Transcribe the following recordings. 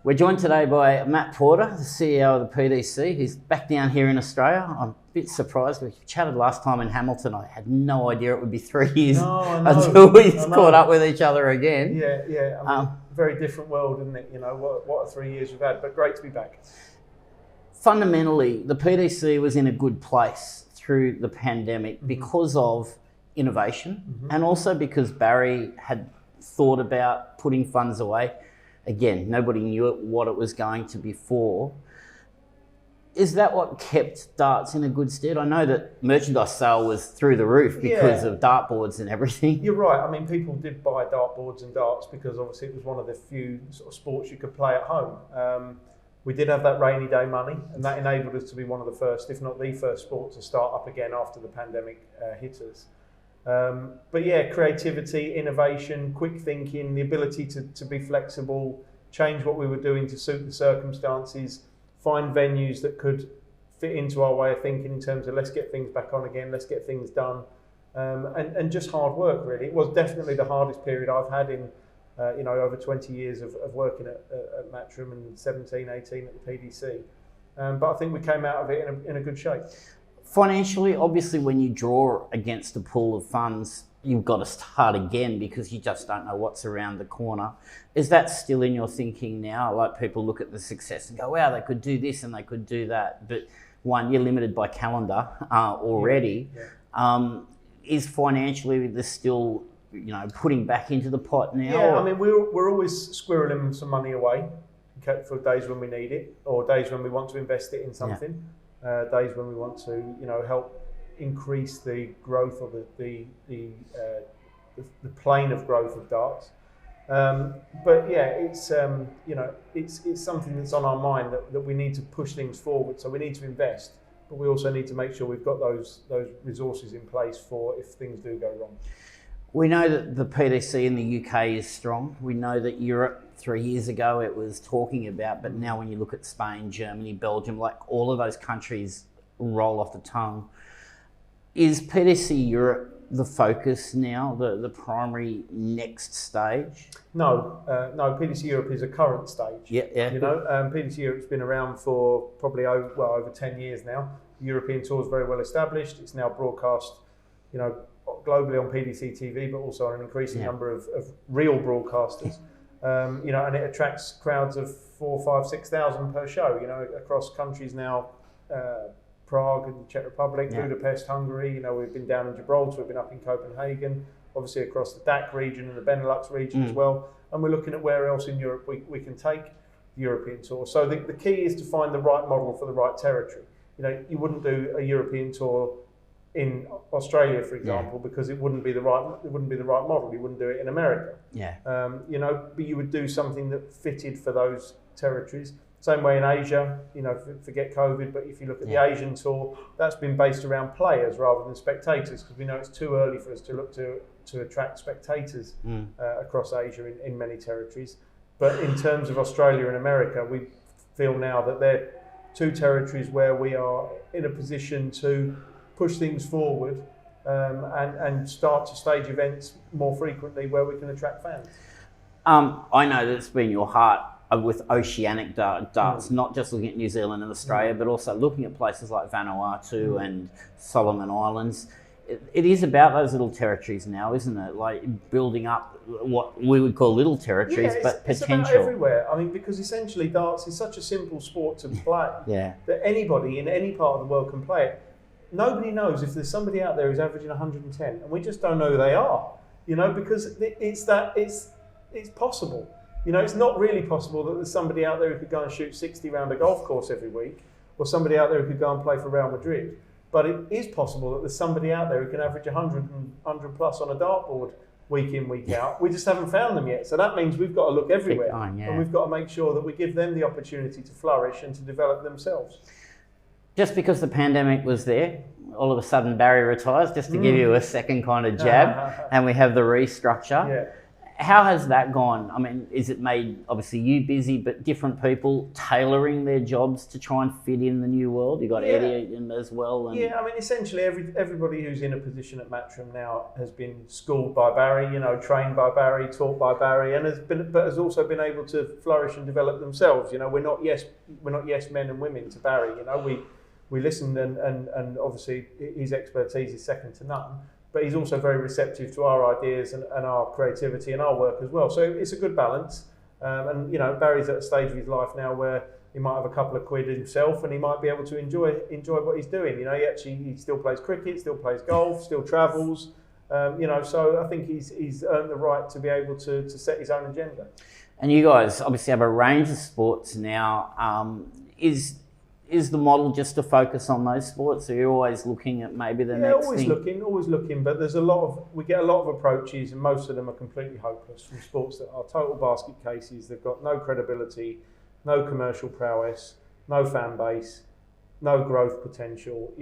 We're joined today by Matt Porter, the CEO of the PDC. He's back down here in Australia. I'm a bit surprised. We chatted last time in Hamilton. I had no idea it would be 3 years until we caught up with each other again. Yeah. I mean, very different world, isn't it? You know, what 3 years we've had, but great to be back. Fundamentally, the PDC was in a good place through the pandemic because of innovation and also because Barry had thought about putting funds away. Again, nobody knew what it was going to be for. Is that what kept darts in a good stead? I know that merchandise sale was through the roof because of dartboards and everything. You're right. I mean, people did buy dartboards and darts because obviously it was one of the few sort of sports you could play at home. We did have that rainy day money, and that enabled us to be one of the first, if not the first sport to start up again after the pandemic hit us. But yeah, creativity, innovation, quick thinking, the ability to be flexible, change what we were doing to suit the circumstances, find venues that could fit into our way of thinking in terms of let's get things back on again, let's get things done, and just hard work really. It was definitely the hardest period I've had in over 20 years of working at Matchroom and 17, 18 at the PDC. But I think we came out of it in a good shape. Financially, obviously, when you draw against a pool of funds, you've got to start again because you just don't know what's around the corner. Is that still in your thinking now? Like people look at the success and go, wow, they could do this and they could do that. But one, you're limited by calendar already. Yeah. Is financially there's still, putting back into the pot now? Yeah, I mean, we're always squirreling some money away for days when we need it or days when we want to invest it in something. Yeah. Days when we want to, help increase the growth or the plane of growth of darts. But yeah, it's something that's on our mind that we need to push things forward. So we need to invest, but we also need to make sure we've got those resources in place for if things do go wrong. We know that the PDC in the UK is strong. We know that Europe 3 years ago it was talking about, but now when you look at Spain, Germany, Belgium, like all of those countries roll off the tongue. Is PDC Europe the focus now, the primary next stage? No, PDC Europe is a current stage. Yeah. PDC Europe's been around for probably over 10 years now. The European Tour is very well established. It's now broadcast, globally on PDC TV, but also on an increasing number of real broadcasters. And it attracts crowds of 4,000, 5,000, 6,000 per show, across countries now, Prague and the Czech Republic, Budapest, Hungary, we've been down in Gibraltar, we've been up in Copenhagen, obviously across the DAC region and the Benelux region as well. And we're looking at where else in Europe we can take the European Tour. So the key is to find the right model for the right territory. You wouldn't do a European Tour in Australia, for example, because it wouldn't be the right model. You wouldn't do it in America. But you would do something that fitted for those territories. Same way in Asia, forget COVID, but if you look at the Asian Tour, that's been based around players rather than spectators, because we know it's too early for us to look to attract spectators across Asia in many territories. But in terms of Australia and America, we feel now that they're two territories where we are in a position to push things forward and start to stage events more frequently where we can attract fans. I know that it's been your heart with oceanic darts, not just looking at New Zealand and Australia, but also looking at places like Vanuatu and Solomon Islands. It is about those little territories now, isn't it? Like building up what we would call little territories, but potential. It's about everywhere. I mean, because essentially darts is such a simple sport to play that anybody in any part of the world can play it. Nobody knows if there's somebody out there who's averaging 110, and we just don't know who they are, because it's possible. It's not really possible that there's somebody out there who could go and shoot 60 around a golf course every week, or somebody out there who could go and play for Real Madrid. But it is possible that there's somebody out there who can average 100 plus on a dartboard week in, week out. We just haven't found them yet. So that means we've got to look everywhere, and we've got to make sure that we give them the opportunity to flourish and to develop themselves. Just because the pandemic was there, all of a sudden Barry retires, just to give you a second kind of jab, and we have the restructure. How has that gone? I mean, is it made, obviously, you busy, but different people tailoring their jobs to try and fit in the new world? You got Eddie in as well. And yeah, I mean, essentially everybody who's in a position at Matchroom now has been schooled by Barry, trained by Barry, taught by Barry, and has also been able to flourish and develop themselves. We're not yes men and women to Barry. We listened, and obviously his expertise is second to none. But he's also very receptive to our ideas and our creativity and our work as well. So it's a good balance. And Barry's at a stage of his life now where he might have a couple of quid himself, and he might be able to enjoy what he's doing. He still plays cricket, still plays golf, still travels. So I think he's earned the right to be able to set his own agenda. And you guys obviously have a range of sports now. Is the model just to focus on those sports? Or you're always looking at maybe the next thing? Always looking. But we get a lot of approaches, and most of them are completely hopeless from sports that are total basket cases. They've got no credibility, no commercial prowess, no fan base, no growth potential.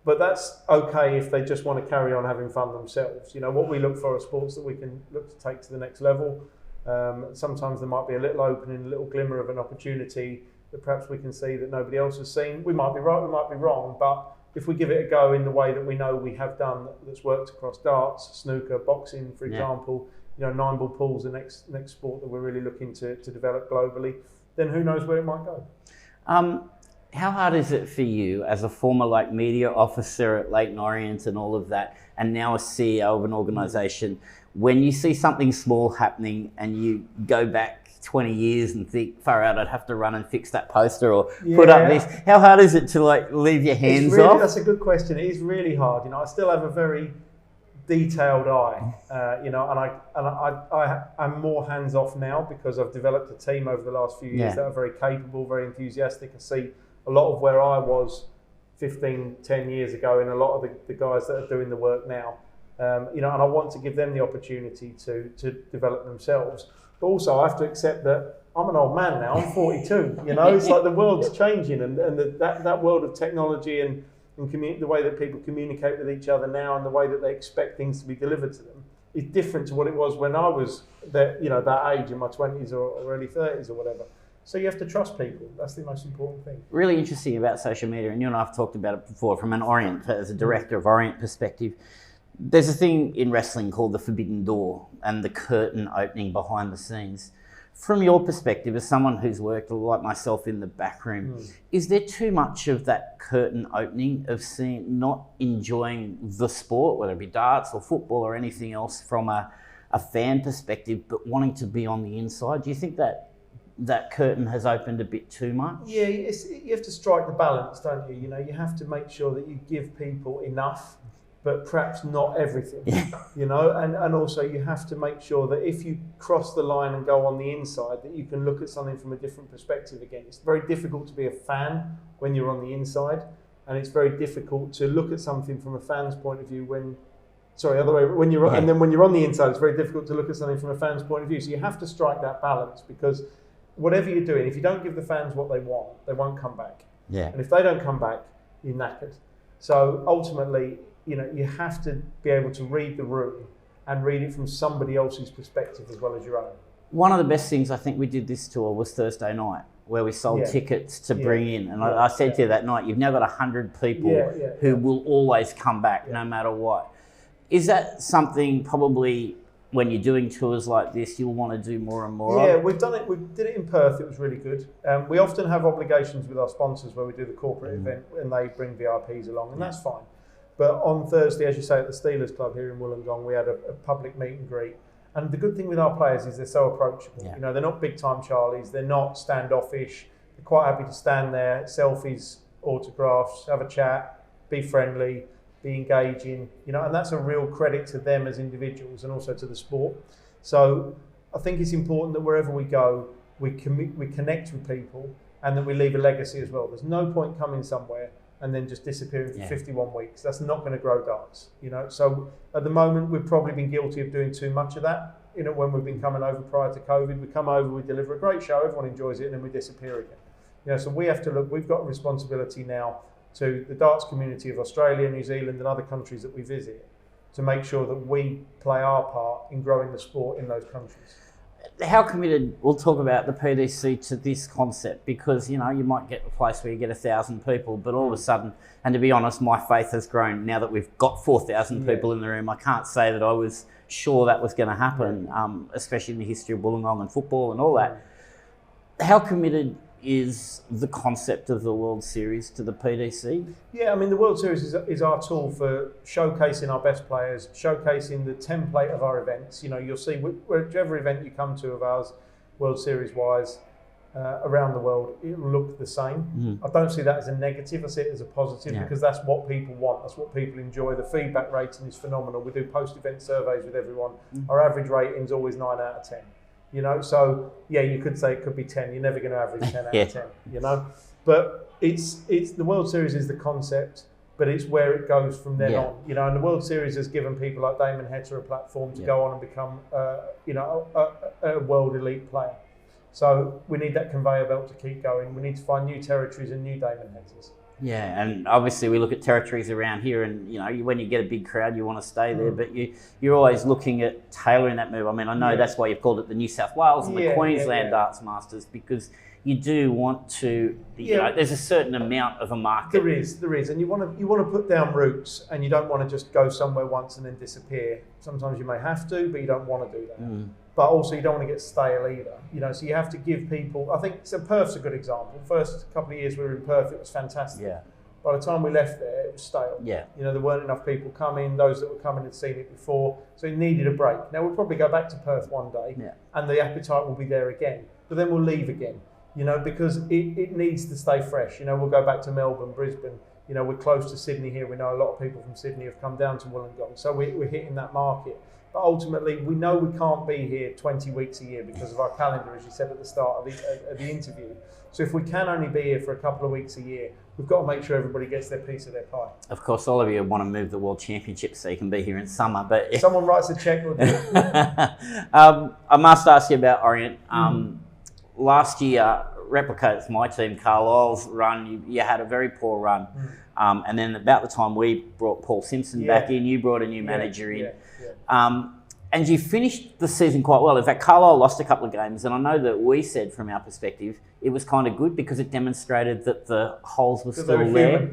But that's okay if they just want to carry on having fun themselves. What we look for are sports that we can look to take to the next level. Sometimes there might be a little opening, a little glimmer of an opportunity that perhaps we can see that nobody else has seen. We might be right, we might be wrong, but if we give it a go in the way that we know we have done, that's worked across darts, snooker, boxing, for example, 9-ball pool's the next sport that we're really looking to develop globally, then who knows where it might go. How hard is it for you as a former media officer at Leyton Orient and all of that, and now a CEO of an organisation, when you see something small happening and you go back 20 years and think, far out, I'd have to run and fix that poster or put up this. How hard is it to leave your hands off? That's a good question. It is really hard. I still have a very detailed eye, and I'm more hands off now because I've developed a team over the last few years that are very capable, very enthusiastic. I see a lot of where I was 10 years ago in a lot of the guys that are doing the work now. And I want to give them the opportunity to develop themselves. But also I have to accept that I'm an old man now, I'm 42, it's like the world's changing, and that world of technology and the way that people communicate with each other now and the way that they expect things to be delivered to them is different to what it was when I was that age in my 20s or early 30s or whatever. So you have to trust people. That's the most important thing. Really interesting about social media, and you and I have talked about it before from an Orient, as a director of Orient perspective. There's a thing in wrestling called the forbidden door and the curtain opening behind the scenes. From your perspective, as someone who's worked like myself in the back room, is there too much of that curtain opening of not enjoying the sport, whether it be darts or football or anything else from a fan perspective, but wanting to be on the inside? Do you think that curtain has opened a bit too much? Yeah, you have to strike the balance, don't you? You have to make sure that you give people enough, but perhaps not everything, and also you have to make sure that if you cross the line and go on the inside, that you can look at something from a different perspective again. It's very difficult to be a fan when you're on the inside, and it's very difficult to look at something from a fan's point of view when you're and then when you're on the inside, it's very difficult to look at something from a fan's point of view. So you have to strike that balance, because whatever you're doing, if you don't give the fans what they want, they won't come back. And if they don't come back, you're knackered. So ultimately, you have to be able to read the room and read it from somebody else's perspective as well as your own. One of the best things I think we did this tour was Thursday night, where we sold tickets to bring in. And I said to you that night, you've now got 100 people who will always come back no matter what. Is that something probably when you're doing tours like this, you'll want to do more and more of? We've done it. We did it in Perth. It was really good. We often have obligations with our sponsors where we do the corporate event and they bring VIPs along, and that's fine. But on Thursday, as you say, at the Steelers Club here in Wollongong, we had a public meet and greet. And the good thing with our players is they're so approachable. They're not big-time Charlies. They're not standoffish. They're quite happy to stand there, selfies, autographs, have a chat, be friendly, be engaging. And that's a real credit to them as individuals and also to the sport. So I think it's important that wherever we go, we connect with people and that we leave a legacy as well. There's no point coming somewhere and then just disappearing for 51 weeks. That's not going to grow darts, So at the moment, we've probably been guilty of doing too much of that. When we've been coming over prior to COVID, we come over, we deliver a great show, everyone enjoys it, and then we disappear again. So we have to look. We've got a responsibility now to the darts community of Australia, New Zealand, and other countries that we visit, to make sure that we play our part in growing the sport in those countries. How committed, we'll talk about the PDC to this concept, because, you might get a place where you get 1,000 people, but all of a sudden, and to be honest, my faith has grown now that we've got 4,000 people in the room. I can't say that I was sure that was going to happen, especially in the history of Wollongong and football and all that. How committed is the concept of the World Series to the PDC? Yeah, I mean, the World Series is our tool for showcasing our best players, showcasing the template of our events. You'll see whichever event you come to of ours, World Series-wise, around the world, it'll look the same. I don't see that as a negative. I see it as a positive because that's what people want. That's what people enjoy. The feedback rating is phenomenal. We do post-event surveys with everyone. Our average rating is always 9 out of 10. So yeah, you could say it could be 10. You're never going to average 10 out of 10. But it's the World Series is the concept, but it's where it goes from then on. And the World Series has given people like Damon Heta a platform to go on and become, a world elite player. So we need that conveyor belt to keep going. We need to find new territories and new Damon Hetas. Yeah, and obviously we look at territories around here, and when you get a big crowd, you want to stay there, but you're always looking at tailoring that move. I mean, I know that's why you've called it the New South Wales and the Queensland Darts Masters, because you do want to, there's a certain amount of a market. There is, and you want to put down roots, and you don't want to just go somewhere once and then disappear. Sometimes you may have to, but you don't want to do that. But also you don't want to get stale either. So you have to give people, I think Perth's a good example. First couple of years we were in Perth, it was fantastic. Yeah. By the time we left there, it was stale. Yeah. There weren't enough people coming. Those that were coming had seen it before, so it needed a break. Now we'll probably go back to Perth one day, and the appetite will be there again. But then we'll leave again, because it needs to stay fresh. We'll go back to Melbourne, Brisbane. We're close to Sydney here. We know a lot of people from Sydney have come down to Wollongong, so we're hitting that market. But ultimately, we know we can't be here 20 weeks a year because of our calendar, as you said at the start of the interview. So if we can only be here for a couple of weeks a year, we've got to make sure everybody gets their piece of their pie. Of course, all of you want to move the World Championships so you can be here in summer. But if someone writes a cheque, we'll do it. I must ask you about Orient. Last year, replicates my team, Carlisle's run. You had a very poor run. And then about the time we brought Paul Simpson back in, you brought a new manager in. And you finished the season quite well. In fact, Carlisle lost a couple of games, and I know that we said from our perspective it was kind of good because it demonstrated that the holes were still there.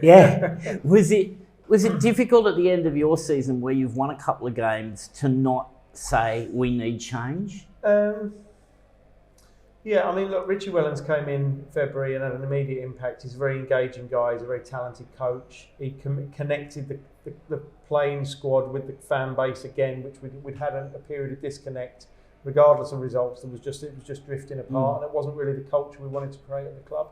Yeah. Was it difficult at the end of your season where you've won a couple of games to not say we need change? Yeah, I mean, look, Richie Wellens came in February and had an immediate impact. He's a very engaging guy. He's a very talented coach. He connected the playing squad with the fan base again, which we'd had a period of disconnect, regardless of results. It was just drifting apart, and it wasn't really the culture we wanted to create at the club.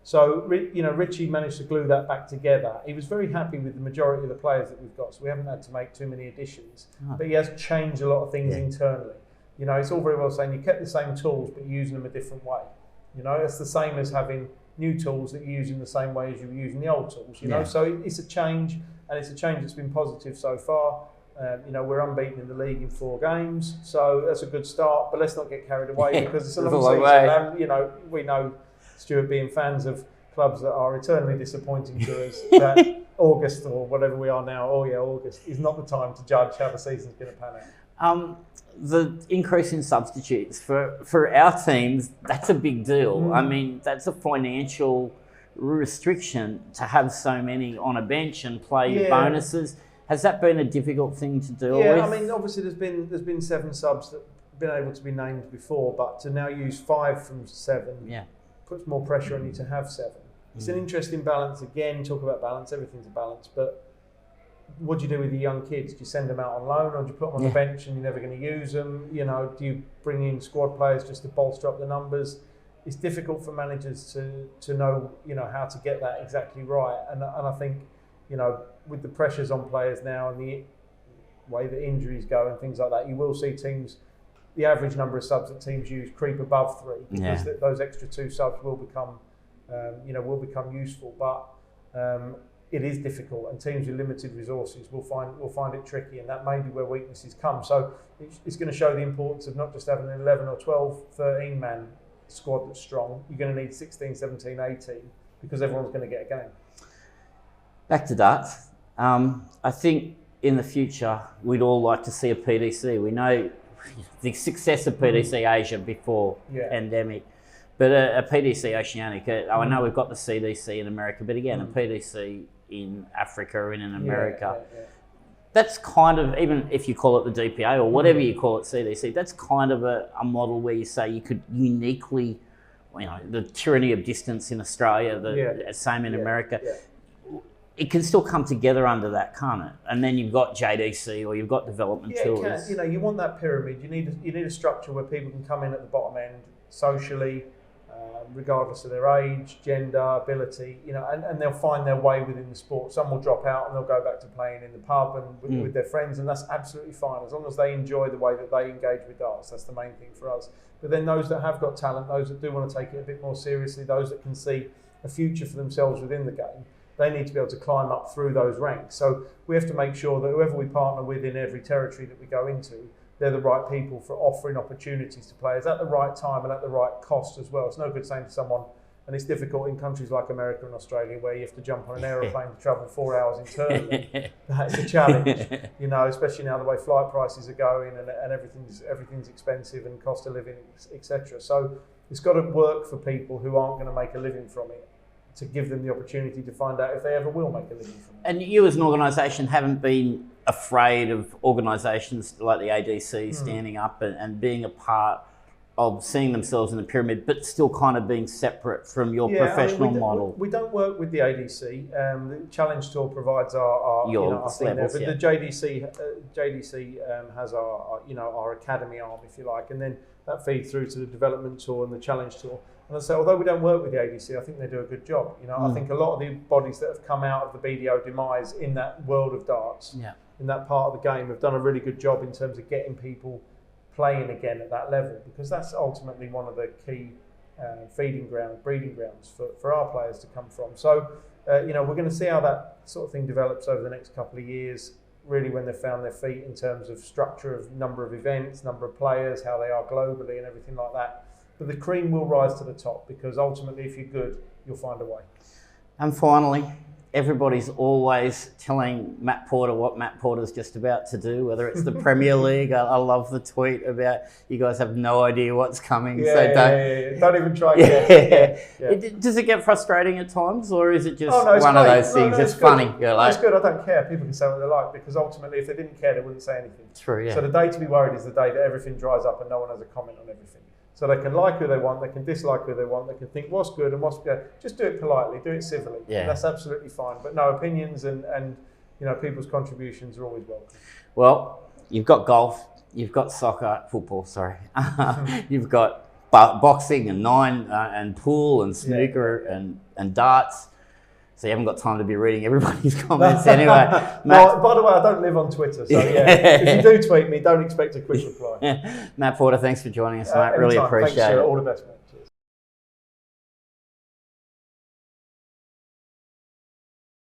So, Richie managed to glue that back together. He was very happy with the majority of the players that we've got, so we haven't had to make too many additions. But he has changed a lot of things internally. It's all very well saying you kept the same tools, but you're using them a different way. It's the same as having new tools that you use in the same way as you were using the old tools. So it's a change, and it's a change that's been positive so far. We're unbeaten in the league in 4 games, so that's a good start. But let's not get carried away because it's a long season. And we know, Stuart, being fans of clubs that are eternally disappointing to us, that August or whatever we are now, August is not the time to judge how the season's going to pan out. The increase in substitutes for our teams, that's a big deal. I mean, that's a financial restriction to have so many on a bench and play your bonuses. Has that been a difficult thing to deal with? Yeah, I mean, obviously there's been 7 subs that have been able to be named before, but to now use 5 from 7 puts more pressure on you to have 7. It's an interesting balance. Again, talk about balance, everything's a balance, but what do you do with the young kids? Do you send them out on loan, or do you put them on the bench and you're never going to use them? Do you bring in squad players just to bolster up the numbers? It's difficult for managers to know how to get that exactly right. And I think with the pressures on players now and the way that injuries go and things like that, you will see teams, the average number of subs that teams use creep above 3 because those extra 2 subs will become useful. But it is difficult, and teams with limited resources will find it tricky, and that may be where weaknesses come. So it's going to show the importance of not just having an 11 or 12, 13 man squad that's strong. You're going to need 16, 17, 18 because everyone's going to get a game. Back to darts. I think in the future, we'd all like to see a PDC. We know the success of PDC Asia before pandemic, but a PDC Oceanic. I know we've got the CDC in America, but again, a PDC in Africa and in America. That's kind of, even if you call it the DPA or whatever you call it, CDC, that's kind of a model where you say you could uniquely, the tyranny of distance in Australia, the same in America. It can still come together under that, can't it? And then you've got JDC or you've got development tours. It can. You want that pyramid. You need a structure where people can come in at the bottom end socially, regardless of their age, gender, ability. And they'll find their way within the sport. Some will drop out and they'll go back to playing in the pub and with their friends, and that's absolutely fine as long as they enjoy the way that they engage with darts. That's the main thing for us. But then those that have got talent, those that do want to take it a bit more seriously, those that can see a future for themselves within the game, they need to be able to climb up through those ranks. So we have to make sure that whoever we partner with in every territory that we go into, they're the right people for offering opportunities to players at the right time and at the right cost as well. It's no good saying to someone, and it's difficult in countries like America and Australia where you have to jump on an aeroplane to travel 4 hours internally. That's a challenge, especially now the way flight prices are going and everything's expensive and cost of living, etc. So it's got to work for people who aren't going to make a living from it, to give them the opportunity to find out if they ever will make a living from it. And you as an organisation haven't been afraid of organisations like the ADC standing up and being a part of seeing themselves in the pyramid, but still kind of being separate from your professional model? We don't work with the ADC. The Challenge Tour provides our thing there, but the JDC has our academy arm, if you like, and then that feeds through to the development tour and the Challenge Tour. And I say, although we don't work with the ADC, I think they do a good job. I think a lot of the bodies that have come out of the BDO demise in that world of darts, in that part of the game, have done a really good job in terms of getting people playing again at that level, because that's ultimately one of the key breeding grounds for our players to come from. So, we're going to see how that sort of thing develops over the next couple of years, really when they've found their feet in terms of structure of number of events, number of players, how they are globally and everything like that. But the cream will rise to the top, because ultimately if you're good, you'll find a way. And finally, everybody's always telling Matt Porter what Matt Porter's just about to do, whether it's the Premier League. I love the tweet about you guys have no idea what's coming. Don't even try to guess. Does it get frustrating at times, or is it just one of those things? It's funny. It's good. I don't care. People can say what they like, because ultimately if they didn't care, they wouldn't say anything. True, yeah. So the day to be worried is the day that everything dries up and no one has a comment on everything. So they can like who they want, they can dislike who they want, they can think what's good and what's good. Just do it politely, do it civilly. Yeah. That's absolutely fine. But no, opinions and people's contributions are always welcome. Well, you've got golf, you've got football, you've got boxing and nine and pool and snooker and darts. So you haven't got time to be reading everybody's comments anyway. Well, by the way, I don't live on Twitter, so if you do tweet me, don't expect a quick reply. Matt Porter, thanks for joining us, mate. Really appreciate it. All the best, mate.